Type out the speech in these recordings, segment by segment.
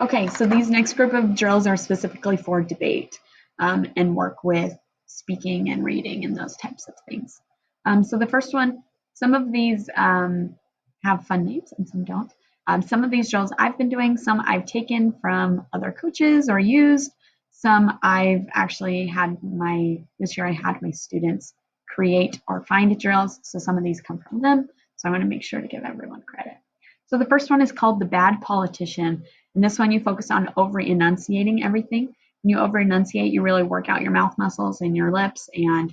Okay, so these next group of drills are specifically for debate and work with speaking and reading and those types of things. So the first one, some of these have fun names and some don't. Some of these drills I've been doing, some I've taken from other coaches or used. Some I've actually had this year I had my students create or find drills. So some of these come from them. So I want to make sure to give everyone credit. So the first one is called the bad politician. And this one you focus on over enunciating everything. When you over enunciate, you really work out your mouth muscles and your lips, and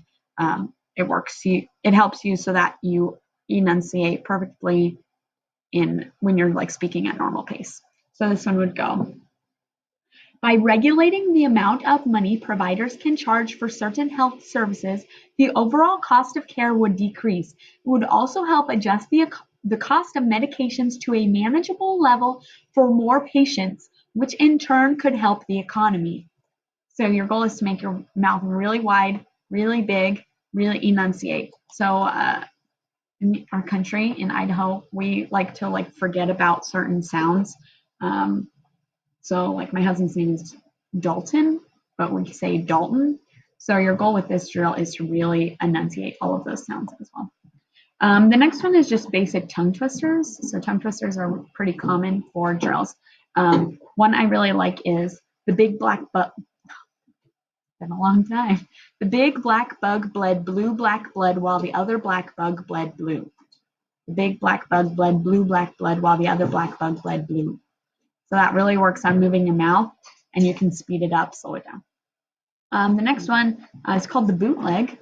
it helps you so that you enunciate perfectly when you're like speaking at normal pace. So this one would go, by regulating the amount of money providers can charge for certain health services, the overall cost of care would decrease. It would also help adjust the cost of medications to a manageable level for more patients, which in turn could help the economy. So your goal is to make your mouth really wide, really big, really enunciate. So in our country, in Idaho, we like to forget about certain sounds. So like my husband's name is Dalton, but we say Dalton. So your goal with this drill is to really enunciate all of those sounds as well. The next one is just basic tongue twisters. So tongue twisters are pretty common for drills. One I really like is the big black bug. Been a long time. The big black bug bled blue black blood while the other black bug bled blue. The big black bug bled blue black blood while the other black bug bled blue. So that really works on moving your mouth, and you can speed it up, slow it down. The next one is called the bootleg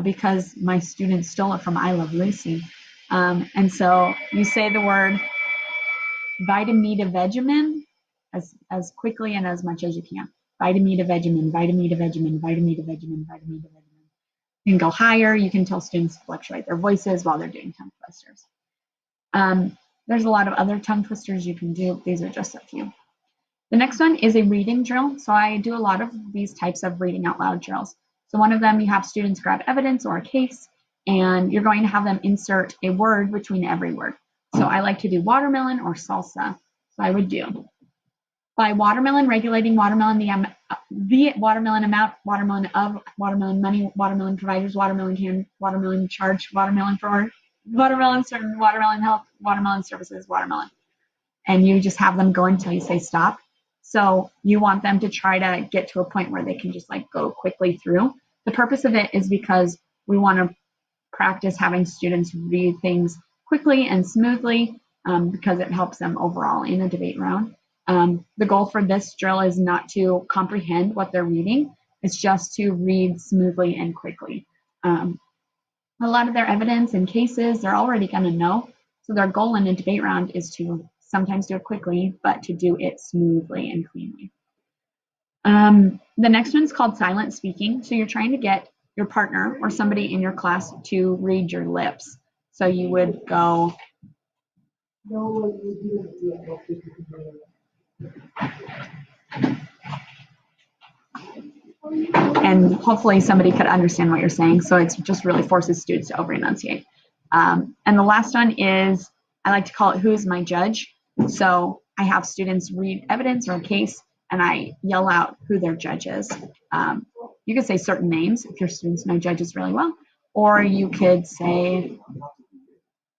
because my students stole it from I Love Lucy. And so you say the word Vitamita-vegamin as quickly and as much as you can. Vitamita-vegamin, Vitamita-vegamin, Vitamita-vegamin, Vitamita-vegamin. You can go higher. You can tell students to fluctuate their voices while they're doing tongue twisters. There's a lot of other tongue twisters you can do. These are just a few. The next one is a reading drill. So I do a lot of these types of reading out loud drills. So one of them, you have students grab evidence or a case, and you're going to have them insert a word between every word. So I like to do watermelon or salsa. So I would do, by watermelon, regulating watermelon, the watermelon amount, watermelon of, watermelon money, watermelon providers, watermelon can, watermelon charge, watermelon for, watermelon certain, watermelon health, watermelon services, watermelon. And you just have them go until you say stop. So you want them to try to get to a point where they can just go quickly through. The purpose of it is because we want to practice having students read things quickly and smoothly because it helps them overall in a debate round. The goal for this drill is not to comprehend what they're reading. It's just to read smoothly and quickly. A lot of their evidence and cases, they're already going to know. So their goal in a debate round is to sometimes do it quickly, but to do it smoothly and cleanly. The next one is called silent speaking. So you're trying to get your partner or somebody in your class to read your lips. So you would go, and hopefully somebody could understand what you're saying. So it just really forces students to over enunciate. And the last one is, I like to call it, who's my judge? So I have students read evidence or a case, and I yell out who their judge is. You could say certain names if your students know judges really well, or you could say,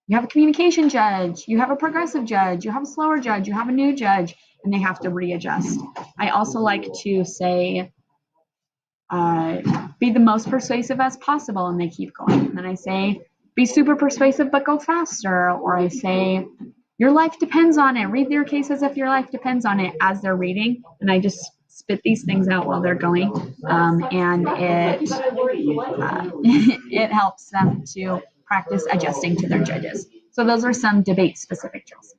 you have a communication judge, you have a progressive judge, you have a slower judge, you have a new judge, and they have to readjust. I also like to say, be the most persuasive as possible, and they keep going. And then I say, be super persuasive but go faster. Or I say, your life depends on it. Read your case as if your life depends on it as they're reading. And I just spit these things out while they're going. And it helps them to practice adjusting to their judges. So those are some debate-specific drills.